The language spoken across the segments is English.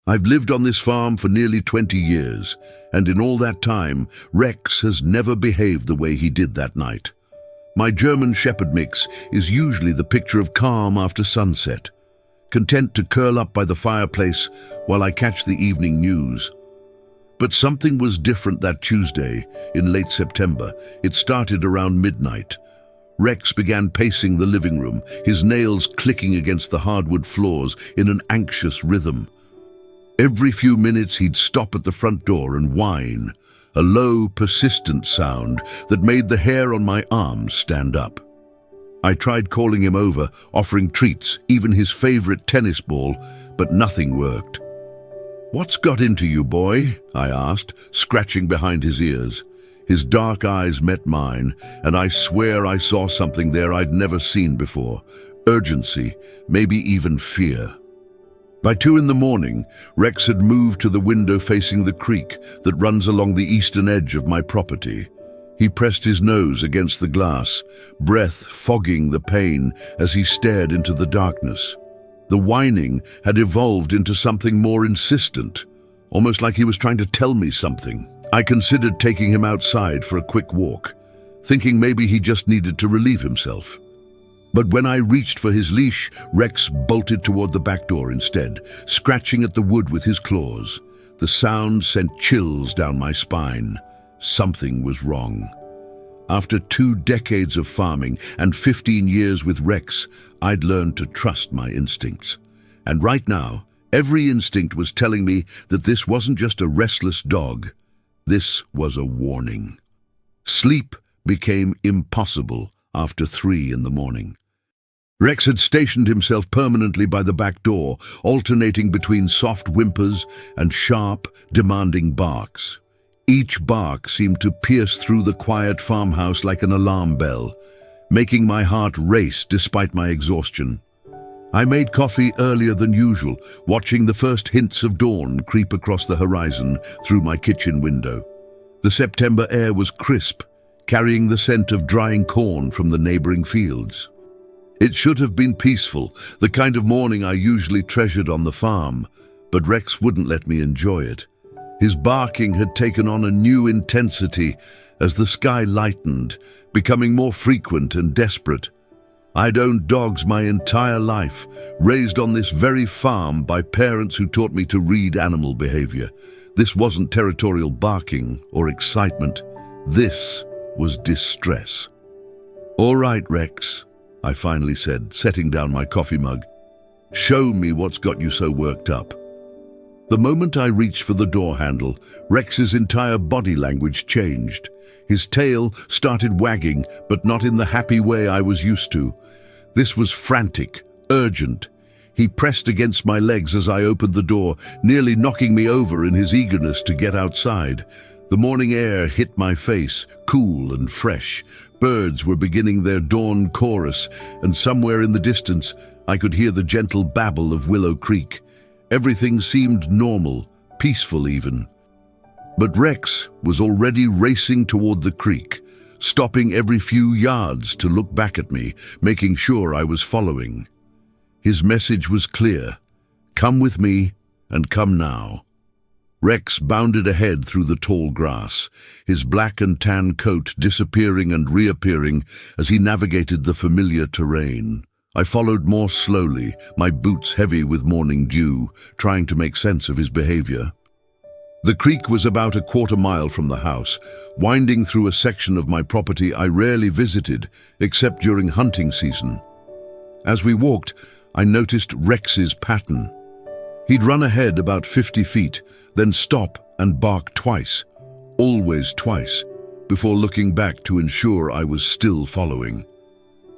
I've lived on this farm for nearly 20 years, and in all that time, Rex has never behaved the way he did that night. My German Shepherd mix is usually the picture of calm after sunset, content to curl up by the fireplace while I catch the evening news. But something was different that Tuesday, in late September. It started around midnight. Rex began pacing the living room, his nails clicking against the hardwood floors in an anxious rhythm. Every few minutes he'd stop at the front door and whine, a low, persistent sound that made the hair on my arms stand up. I tried calling him over, offering treats, even his favorite tennis ball, but nothing worked. "What's got into you, boy?" I asked, scratching behind his ears. His dark eyes met mine, and I swear I saw something there I'd never seen before. Urgency, maybe even fear. By 2 in the morning, Rex had moved to the window facing the creek that runs along the eastern edge of my property. He pressed his nose against the glass, breath fogging the pane as he stared into the darkness. The whining had evolved into something more insistent, almost like he was trying to tell me something. I considered taking him outside for a quick walk, thinking maybe he just needed to relieve himself. But when I reached for his leash, Rex bolted toward the back door instead, scratching at the wood with his claws. The sound sent chills down my spine. Something was wrong. After 2 decades of farming and 15 years with Rex, I'd learned to trust my instincts. And right now, every instinct was telling me that this wasn't just a restless dog. This was a warning. Sleep became impossible after 3 in the morning. Rex had stationed himself permanently by the back door, alternating between soft whimpers and sharp, demanding barks. Each bark seemed to pierce through the quiet farmhouse like an alarm bell, making my heart race despite my exhaustion. I made coffee earlier than usual, watching the first hints of dawn creep across the horizon through my kitchen window. The September air was crisp, carrying the scent of drying corn from the neighboring fields. It should have been peaceful, the kind of morning I usually treasured on the farm, but Rex wouldn't let me enjoy it. His barking had taken on a new intensity as the sky lightened, becoming more frequent and desperate. I'd owned dogs my entire life, raised on this very farm by parents who taught me to read animal behavior. This wasn't territorial barking or excitement. This was distress. "All right, Rex," I finally said, setting down my coffee mug. "Show me what's got you so worked up." The moment I reached for the door handle, Rex's entire body language changed. His tail started wagging, but not in the happy way I was used to. This was frantic, urgent. He pressed against my legs as I opened the door, nearly knocking me over in his eagerness to get outside. The morning air hit my face, cool and fresh. Birds were beginning their dawn chorus, and somewhere in the distance, I could hear the gentle babble of Willow Creek. Everything seemed normal, peaceful even. But Rex was already racing toward the creek, stopping every few yards to look back at me, making sure I was following. His message was clear: come with me, and come now. Rex bounded ahead through the tall grass, his black and tan coat disappearing and reappearing as he navigated the familiar terrain. I followed more slowly, my boots heavy with morning dew, trying to make sense of his behavior. The creek was about a quarter-mile from the house, winding through a section of my property I rarely visited, except during hunting season. As we walked, I noticed Rex's pattern. He'd run ahead about 50 feet, then stop and bark twice, always twice, before looking back to ensure I was still following.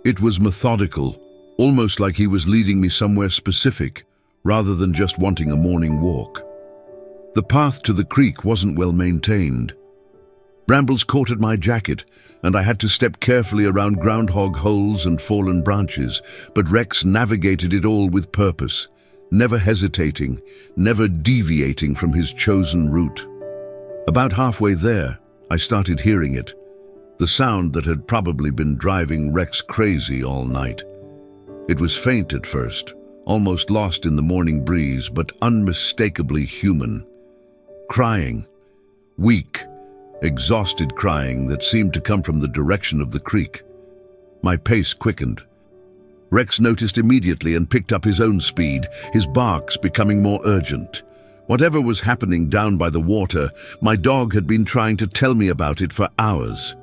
It was methodical, almost like he was leading me somewhere specific, rather than just wanting a morning walk. The path to the creek wasn't well maintained. Brambles caught at my jacket, and I had to step carefully around groundhog holes and fallen branches, but Rex navigated it all with purpose, never hesitating, never deviating from his chosen route. About halfway there, I started hearing it, the sound that had probably been driving Rex crazy all night. It was faint at first, almost lost in the morning breeze, but unmistakably human. Crying. Weak, exhausted crying that seemed to come from the direction of the creek. My pace quickened. Rex noticed immediately and picked up his own speed, his barks becoming more urgent. Whatever was happening down by the water, my dog had been trying to tell me about it for hours.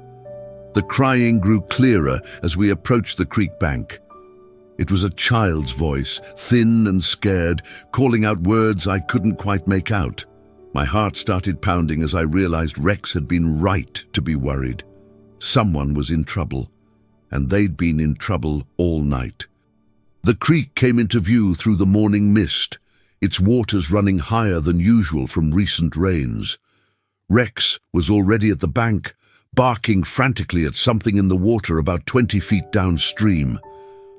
The crying grew clearer as we approached the creek bank. It was a child's voice, thin and scared, calling out words I couldn't quite make out. My heart started pounding as I realized Rex had been right to be worried. Someone was in trouble, and they'd been in trouble all night. The creek came into view through the morning mist, its waters running higher than usual from recent rains. Rex was already at the bank, barking frantically at something in the water about 20 feet downstream.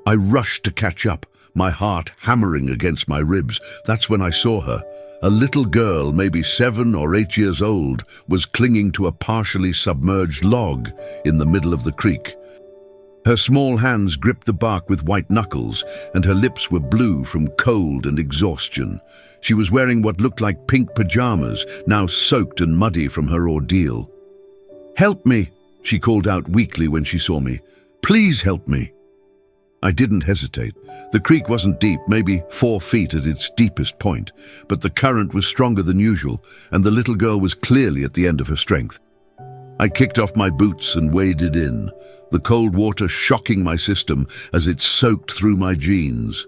I rushed to catch up, my heart hammering against my ribs. That's when I saw her. A little girl, maybe 7 or 8 years old, was clinging to a partially submerged log in the middle of the creek. Her small hands gripped the bark with white knuckles, and her lips were blue from cold and exhaustion. She was wearing what looked like pink pajamas, now soaked and muddy from her ordeal. "Help me," she called out weakly when she saw me. "Please help me." I didn't hesitate. The creek wasn't deep, maybe 4 feet at its deepest point, but the current was stronger than usual, and the little girl was clearly at the end of her strength. I kicked off my boots and waded in, the cold water shocking my system as it soaked through my jeans.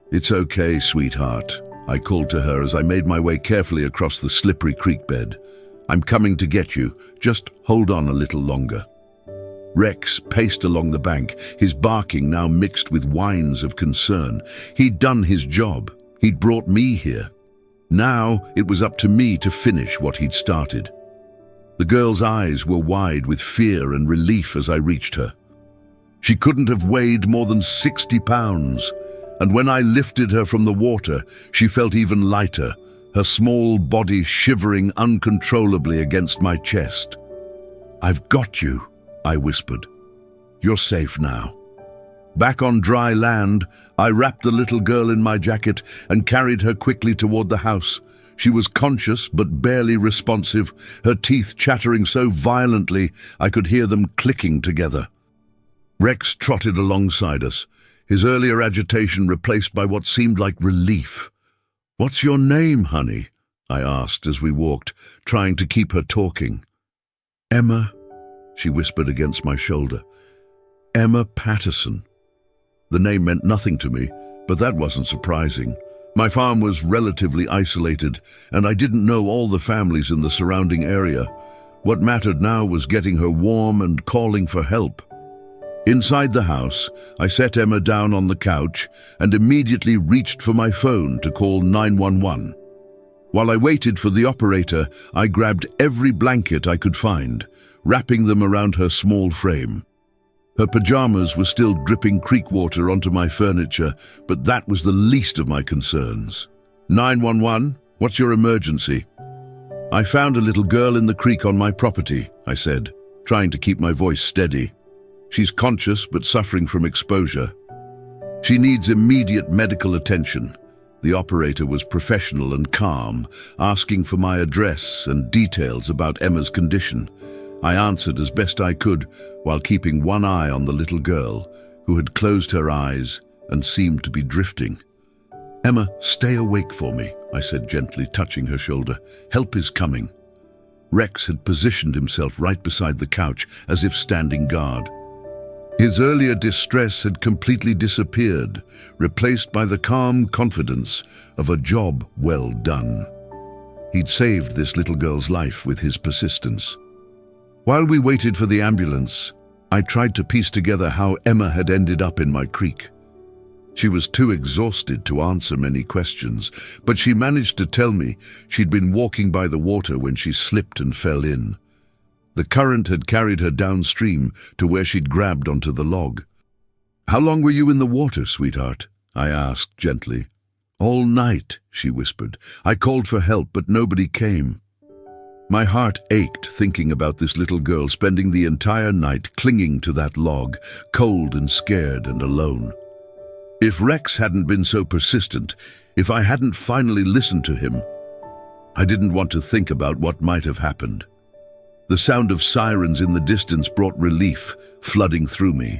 "It's okay, sweetheart," I called to her as I made my way carefully across the slippery creek bed. "I'm coming to get you. Just hold on a little longer." Rex paced along the bank, his barking now mixed with whines of concern. He'd done his job. He'd brought me here. Now it was up to me to finish what he'd started. The girl's eyes were wide with fear and relief as I reached her. She couldn't have weighed more than 60 pounds, and when I lifted her from the water, she felt even lighter, her small body shivering uncontrollably against my chest. "I've got you," I whispered. "You're safe now." Back on dry land, I wrapped the little girl in my jacket and carried her quickly toward the house. She was conscious but barely responsive, her teeth chattering so violently I could hear them clicking together. Rex trotted alongside us, his earlier agitation replaced by what seemed like relief. "What's your name, honey?" I asked as we walked, trying to keep her talking. "Emma," she whispered against my shoulder. "Emma Patterson." The name meant nothing to me, but that wasn't surprising. My farm was relatively isolated, and I didn't know all the families in the surrounding area. What mattered now was getting her warm and calling for help. Inside the house, I set Emma down on the couch and immediately reached for my phone to call 911. While I waited for the operator, I grabbed every blanket I could find, wrapping them around her small frame. Her pajamas were still dripping creek water onto my furniture, but that was the least of my concerns. 911, what's your emergency? "I found a little girl in the creek on my property," I said, trying to keep my voice steady. "She's conscious but suffering from exposure. She needs immediate medical attention." The operator was professional and calm, asking for my address and details about Emma's condition. I answered as best I could while keeping one eye on the little girl, who had closed her eyes and seemed to be drifting. "Emma, stay awake for me," I said gently, touching her shoulder. "Help is coming." Rex had positioned himself right beside the couch, as if standing guard. His earlier distress had completely disappeared, replaced by the calm confidence of a job well done. He'd saved this little girl's life with his persistence. While we waited for the ambulance, I tried to piece together how Emma had ended up in my creek. She was too exhausted to answer many questions, but she managed to tell me she'd been walking by the water when she slipped and fell in. The current had carried her downstream to where she'd grabbed onto the log. "How long were you in the water, sweetheart?" I asked gently. "All night," she whispered. "I called for help, but nobody came." My heart ached thinking about this little girl spending the entire night clinging to that log, cold and scared and alone. If Rex hadn't been so persistent, if I hadn't finally listened to him, I didn't want to think about what might have happened. The sound of sirens in the distance brought relief, flooding through me.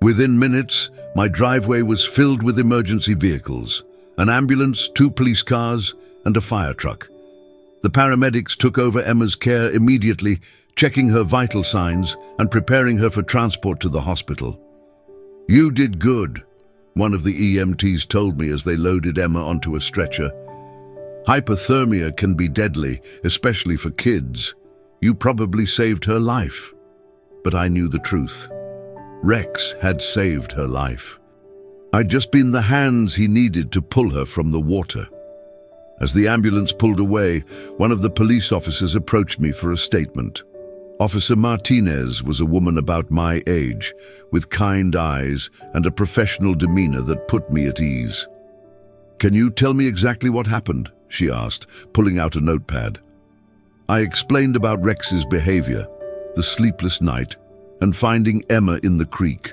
Within minutes, my driveway was filled with emergency vehicles, an ambulance, 2 police cars, and a fire truck. The paramedics took over Emma's care immediately, checking her vital signs and preparing her for transport to the hospital. "You did good," one of the EMTs told me as they loaded Emma onto a stretcher. "Hypothermia can be deadly, especially for kids. You probably saved her life." But I knew the truth. Rex had saved her life. I'd just been the hands he needed to pull her from the water. As the ambulance pulled away, one of the police officers approached me for a statement. Officer Martinez was a woman about my age, with kind eyes and a professional demeanor that put me at ease. "Can you tell me exactly what happened?" she asked, pulling out a notepad. I explained about Rex's behavior, the sleepless night, and finding Emma in the creek.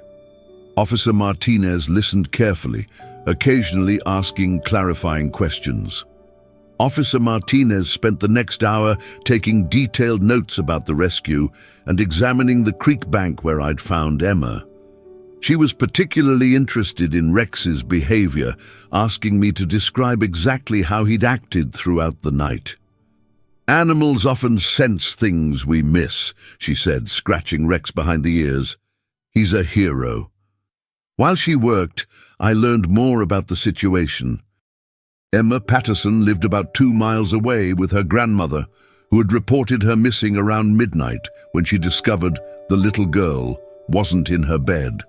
Officer Martinez listened carefully, occasionally asking clarifying questions. Officer Martinez spent the next hour taking detailed notes about the rescue and examining the creek bank where I'd found Emma. She was particularly interested in Rex's behavior, asking me to describe exactly how he'd acted throughout the night. "Animals often sense things we miss," she said, scratching Rex behind the ears. "He's a hero." While she worked, I learned more about the situation. Emma Patterson lived about 2 miles away with her grandmother, who had reported her missing around midnight when she discovered the little girl wasn't in her bed.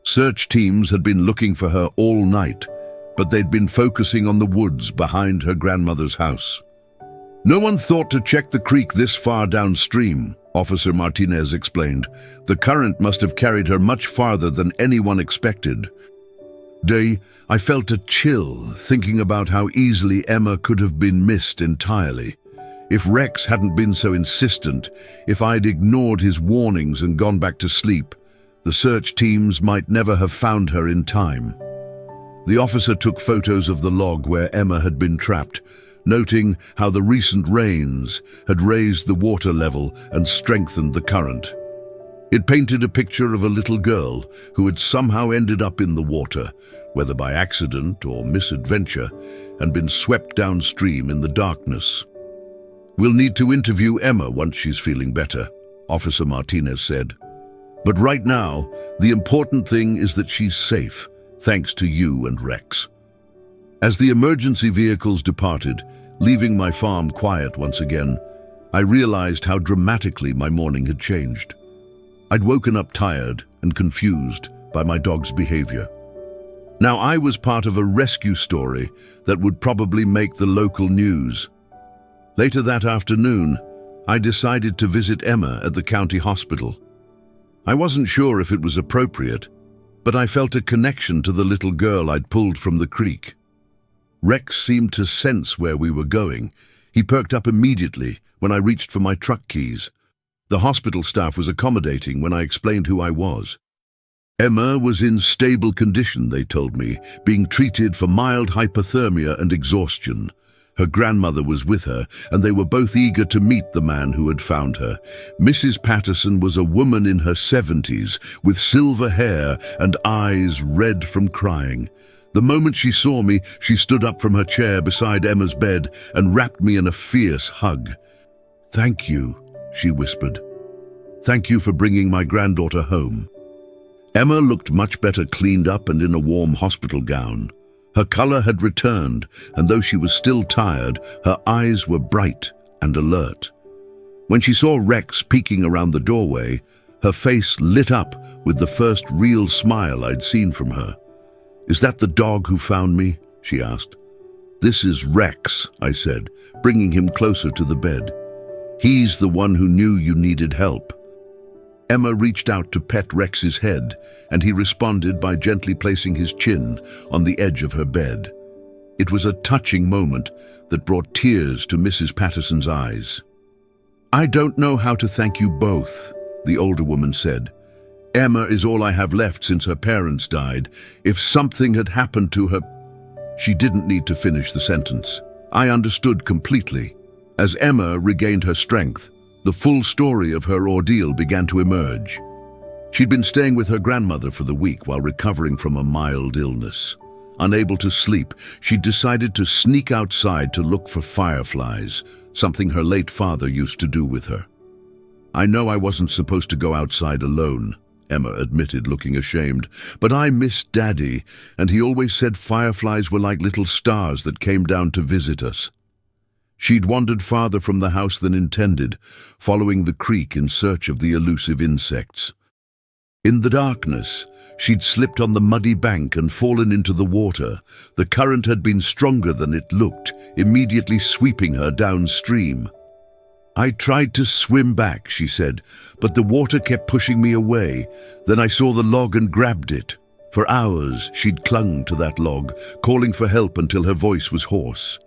Search teams had been looking for her all night, but they'd been focusing on the woods behind her grandmother's house. "No one thought to check the creek this far downstream," Officer Martinez explained. "The current must have carried her much farther than anyone expected." I felt a chill thinking about how easily Emma could have been missed entirely. If Rex hadn't been so insistent, if I'd ignored his warnings and gone back to sleep, the search teams might never have found her in time. The officer took photos of the log where Emma had been trapped, noting how the recent rains had raised the water level and strengthened the current. It painted a picture of a little girl who had somehow ended up in the water, whether by accident or misadventure, and been swept downstream in the darkness. "We'll need to interview Emma once she's feeling better," Officer Martinez said. "But right now, the important thing is that she's safe, thanks to you and Rex." As the emergency vehicles departed, leaving my farm quiet once again, I realized how dramatically my morning had changed. I'd woken up tired and confused by my dog's behavior. Now I was part of a rescue story that would probably make the local news. Later that afternoon, I decided to visit Emma at the county hospital. I wasn't sure if it was appropriate, but I felt a connection to the little girl I'd pulled from the creek. Rex seemed to sense where we were going. He perked up immediately when I reached for my truck keys. The hospital staff was accommodating when I explained who I was. Emma was in stable condition, they told me, being treated for mild hypothermia and exhaustion. Her grandmother was with her, and they were both eager to meet the man who had found her. Mrs. Patterson was a woman in her 70s, with silver hair and eyes red from crying. The moment she saw me, she stood up from her chair beside Emma's bed and wrapped me in a fierce hug. "Thank you," she whispered. "Thank you for bringing my granddaughter home." Emma looked much better cleaned up and in a warm hospital gown. Her color had returned, and though she was still tired, her eyes were bright and alert. When she saw Rex peeking around the doorway, her face lit up with the first real smile I'd seen from her. "Is that the dog who found me?" she asked. "This is Rex," I said, bringing him closer to the bed. "He's the one who knew you needed help." Emma reached out to pet Rex's head, and he responded by gently placing his chin on the edge of her bed. It was a touching moment that brought tears to Mrs. Patterson's eyes. "I don't know how to thank you both," the older woman said. Emma is all I have left since her parents died. If something had happened to her..." She didn't need to finish the sentence. I understood completely. As Emma regained her strength, the full story of her ordeal began to emerge. She'd been staying with her grandmother for the week while recovering from a mild illness. Unable to sleep, she decided to sneak outside to look for fireflies, something her late father used to do with her. "I know I wasn't supposed to go outside alone," Emma admitted, looking ashamed, "but I missed Daddy, and he always said fireflies were like little stars that came down to visit us." She'd wandered farther from the house than intended, following the creek in search of the elusive insects. In the darkness, she'd slipped on the muddy bank and fallen into the water. The current had been stronger than it looked, immediately sweeping her downstream. "I tried to swim back," she said, "but the water kept pushing me away. Then I saw the log and grabbed it." For hours, she'd clung to that log, calling for help until her voice was hoarse.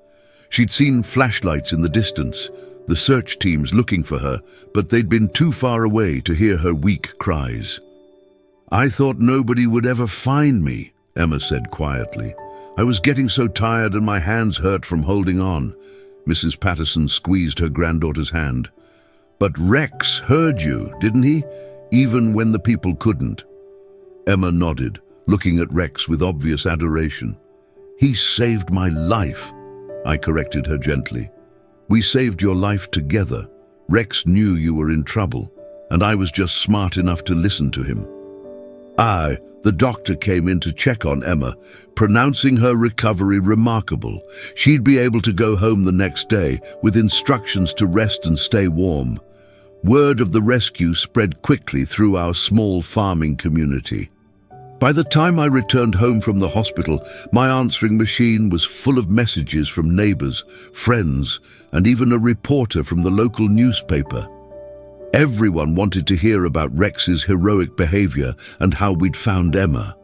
She'd seen flashlights in the distance, the search teams looking for her, but they'd been too far away to hear her weak cries. "I thought nobody would ever find me," Emma said quietly. "I was getting so tired and my hands hurt from holding on." Mrs. Patterson squeezed her granddaughter's hand. "But Rex heard you, didn't he? Even when the people couldn't." Emma nodded, looking at Rex with obvious adoration. "He saved my life," I corrected her gently. "We saved your life together. Rex knew you were in trouble, and I was just smart enough to listen to him." The doctor came in to check on Emma, pronouncing her recovery remarkable. She'd be able to go home the next day with instructions to rest and stay warm. Word of the rescue spread quickly through our small farming community. By the time I returned home from the hospital, my answering machine was full of messages from neighbors, friends, and even a reporter from the local newspaper. Everyone wanted to hear about Rex's heroic behavior and how we'd found Emma.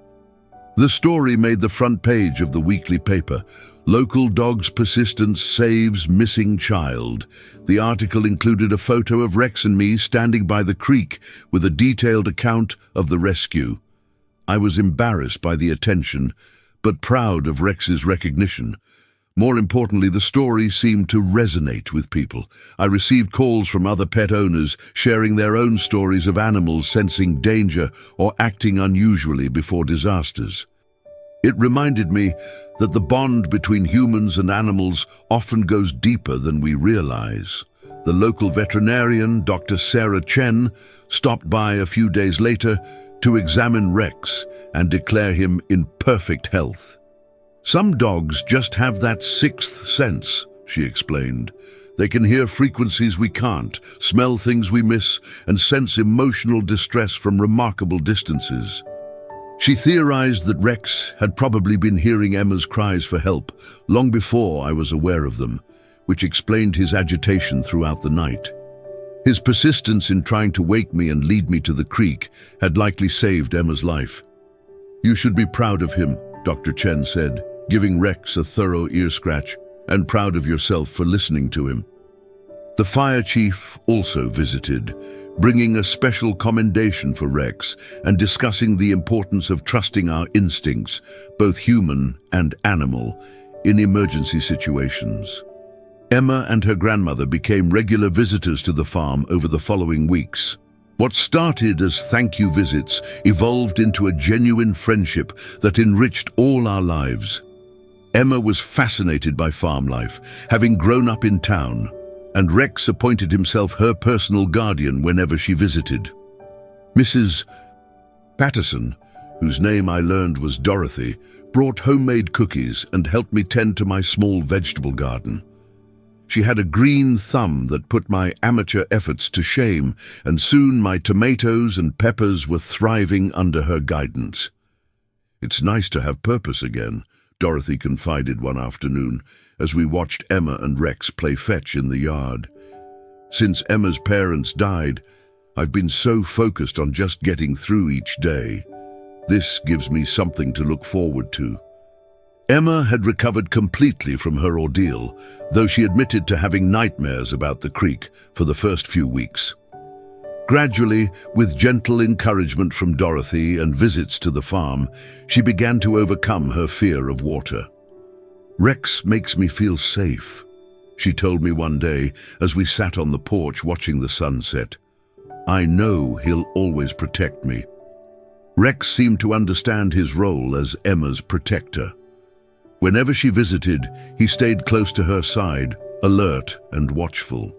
The story made the front page of the weekly paper. "Local dog's persistence saves missing child." The article included a photo of Rex and me standing by the creek with a detailed account of the rescue. I was embarrassed by the attention, but proud of Rex's recognition. More importantly, the story seemed to resonate with people. I received calls from other pet owners sharing their own stories of animals sensing danger or acting unusually before disasters. It reminded me that the bond between humans and animals often goes deeper than we realize. The local veterinarian, Dr. Sarah Chen, stopped by a few days later to examine Rex and declare him in perfect health. "Some dogs just have that sixth sense," she explained. "They can hear frequencies we can't, smell things we miss, and sense emotional distress from remarkable distances." She theorized that Rex had probably been hearing Emma's cries for help long before I was aware of them, which explained his agitation throughout the night. His persistence in trying to wake me and lead me to the creek had likely saved Emma's life. "You should be proud of him," Dr. Chen said, giving Rex a thorough ear scratch, "and proud of yourself for listening to him." The fire chief also visited, bringing a special commendation for Rex and discussing the importance of trusting our instincts, both human and animal, in emergency situations. Emma and her grandmother became regular visitors to the farm over the following weeks. What started as thank you visits evolved into a genuine friendship that enriched all our lives. Emma was fascinated by farm life, having grown up in town, and Rex appointed himself her personal guardian whenever she visited. Mrs. Patterson, whose name I learned was Dorothy, brought homemade cookies and helped me tend to my small vegetable garden. She had a green thumb that put my amateur efforts to shame, and soon my tomatoes and peppers were thriving under her guidance. "It's nice to have purpose again," Dorothy confided one afternoon as we watched Emma and Rex play fetch in the yard. "Since Emma's parents died, I've been so focused on just getting through each day. This gives me something to look forward to." Emma had recovered completely from her ordeal, though she admitted to having nightmares about the creek for the first few weeks. Gradually, with gentle encouragement from Dorothy and visits to the farm, she began to overcome her fear of water. "Rex makes me feel safe," she told me one day as we sat on the porch watching the sunset. "I know he'll always protect me." Rex seemed to understand his role as Emma's protector. Whenever she visited, he stayed close to her side, alert and watchful.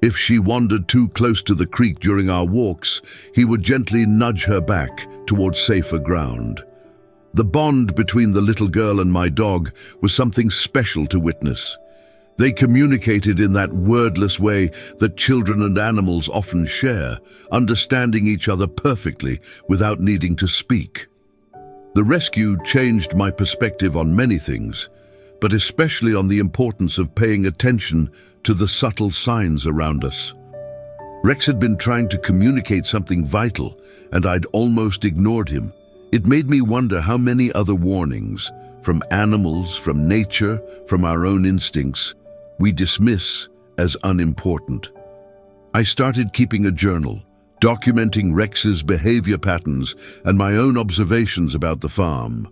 If she wandered too close to the creek during our walks, he would gently nudge her back towards safer ground. The bond between the little girl and my dog was something special to witness. They communicated in that wordless way that children and animals often share, understanding each other perfectly without needing to speak. The rescue changed my perspective on many things, but especially on the importance of paying attention to the subtle signs around us. Rex had been trying to communicate something vital, and I'd almost ignored him. It made me wonder how many other warnings, from animals, from nature, from our own instincts, we dismiss as unimportant. I started keeping a journal, documenting Rex's behavior patterns and my own observations about the farm.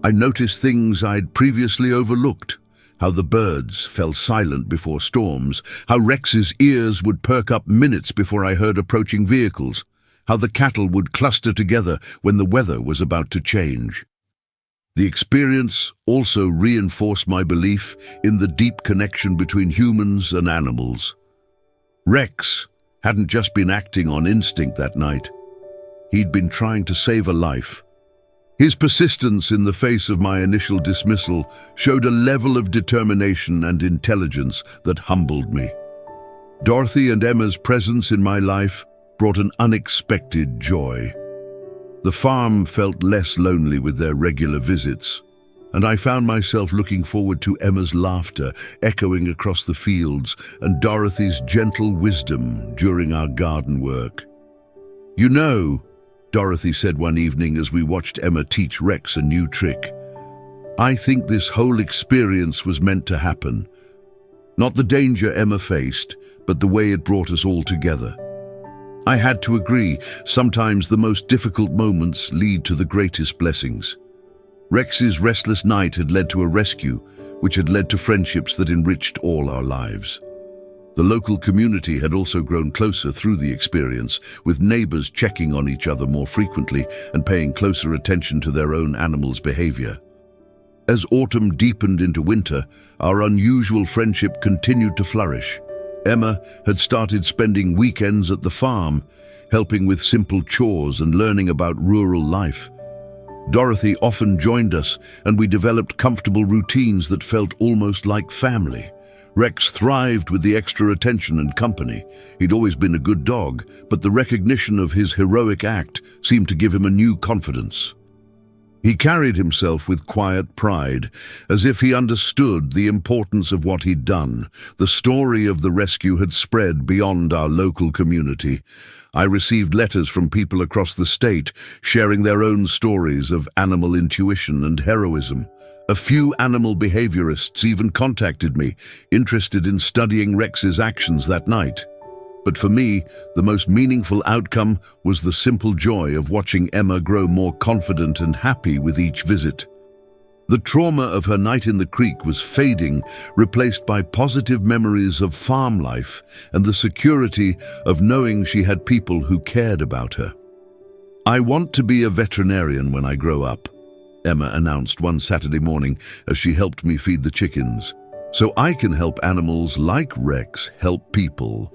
I noticed things I'd previously overlooked: how the birds fell silent before storms, how Rex's ears would perk up minutes before I heard approaching vehicles, how the cattle would cluster together when the weather was about to change. The experience also reinforced my belief in the deep connection between humans and animals. Rex hadn't just been acting on instinct that night. He'd been trying to save a life. His persistence in the face of my initial dismissal showed a level of determination and intelligence that humbled me. Dorothy and Emma's presence in my life brought an unexpected joy. The farm felt less lonely with their regular visits, and I found myself looking forward to Emma's laughter echoing across the fields and Dorothy's gentle wisdom during our garden work. "You know," Dorothy said one evening as we watched Emma teach Rex a new trick, "I think this whole experience was meant to happen. Not the danger Emma faced, but the way it brought us all together." I had to agree. Sometimes the most difficult moments lead to the greatest blessings. Rex's restless night had led to a rescue, which had led to friendships that enriched all our lives. The local community had also grown closer through the experience, with neighbors checking on each other more frequently and paying closer attention to their own animals' behavior. As autumn deepened into winter, our unusual friendship continued to flourish. Emma had started spending weekends at the farm, helping with simple chores and learning about rural life. Dorothy often joined us, and we developed comfortable routines that felt almost like family. Rex thrived with the extra attention and company. He'd always been a good dog, but the recognition of his heroic act seemed to give him a new confidence. He carried himself with quiet pride, as if he understood the importance of what he'd done. The story of the rescue had spread beyond our local community. I received letters from people across the state, sharing their own stories of animal intuition and heroism. A few animal behaviorists even contacted me, interested in studying Rex's actions that night. But for me, the most meaningful outcome was the simple joy of watching Emma grow more confident and happy with each visit. The trauma of her night in the creek was fading, replaced by positive memories of farm life and the security of knowing she had people who cared about her. "I want to be a veterinarian when I grow up," Emma announced one Saturday morning as she helped me feed the chickens, "so I can help animals like Rex help people."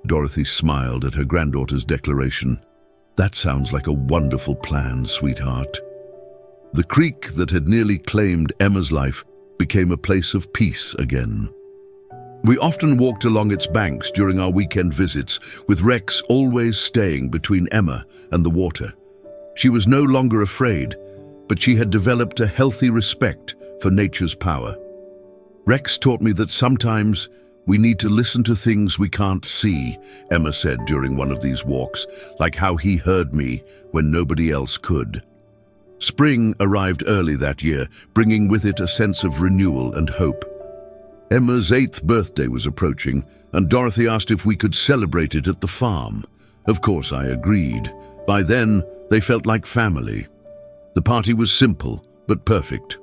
Dorothy smiled at her granddaughter's declaration. "That sounds like a wonderful plan, sweetheart." The creek that had nearly claimed Emma's life became a place of peace again. We often walked along its banks during our weekend visits, with Rex always staying between Emma and the water. She was no longer afraid, but she had developed a healthy respect for nature's power. "Rex taught me that sometimes we need to listen to things we can't see," Emma said during one of these walks, "like how he heard me when nobody else could." Spring arrived early that year, bringing with it a sense of renewal and hope. Emma's 8th birthday was approaching, and Dorothy asked if we could celebrate it at the farm. Of course, I agreed. By then, they felt like family. The party was simple, but perfect.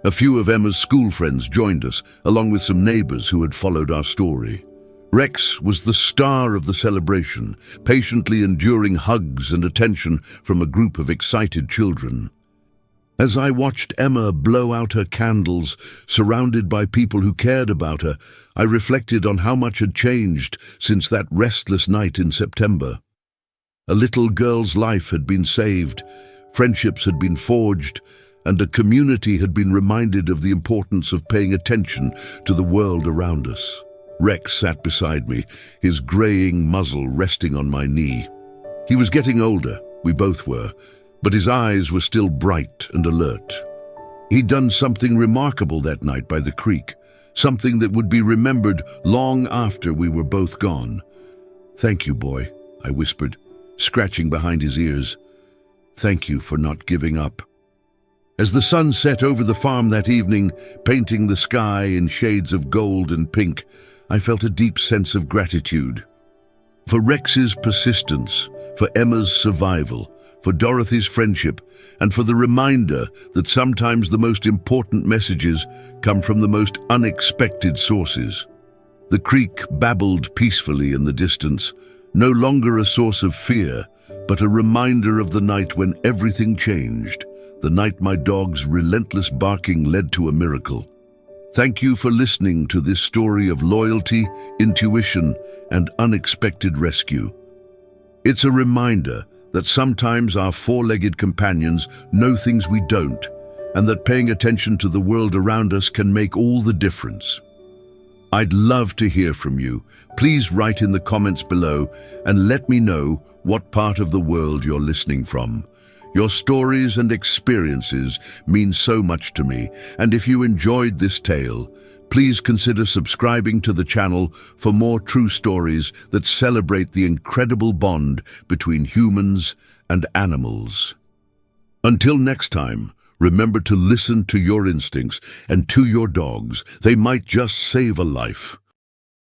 A few of Emma's school friends joined us, along with some neighbors who had followed our story. Rex was the star of the celebration, patiently enduring hugs and attention from a group of excited children. As I watched Emma blow out her candles, surrounded by people who cared about her, I reflected on how much had changed since that restless night in September. A little girl's life had been saved, friendships had been forged, and a community had been reminded of the importance of paying attention to the world around us. Rex sat beside me, his graying muzzle resting on my knee. He was getting older, we both were, but his eyes were still bright and alert. He'd done something remarkable that night by the creek, something that would be remembered long after we were both gone. "Thank you, boy," I whispered, scratching behind his ears. "Thank you for not giving up." As the sun set over the farm that evening, painting the sky in shades of gold and pink, I felt a deep sense of gratitude. For Rex's persistence, for Emma's survival, for Dorothy's friendship, and for the reminder that sometimes the most important messages come from the most unexpected sources. The creek babbled peacefully in the distance, no longer a source of fear, but a reminder of the night when everything changed, the night my dog's relentless barking led to a miracle. Thank you for listening to this story of loyalty, intuition, and unexpected rescue. It's a reminder that sometimes our four-legged companions know things we don't, and that paying attention to the world around us can make all the difference. I'd love to hear from you. Please write in the comments below and let me know what part of the world you're listening from. Your stories and experiences mean so much to me, and if you enjoyed this tale, please consider subscribing to the channel for more true stories that celebrate the incredible bond between humans and animals. Until next time, remember to listen to your instincts and to your dogs. They might just save a life.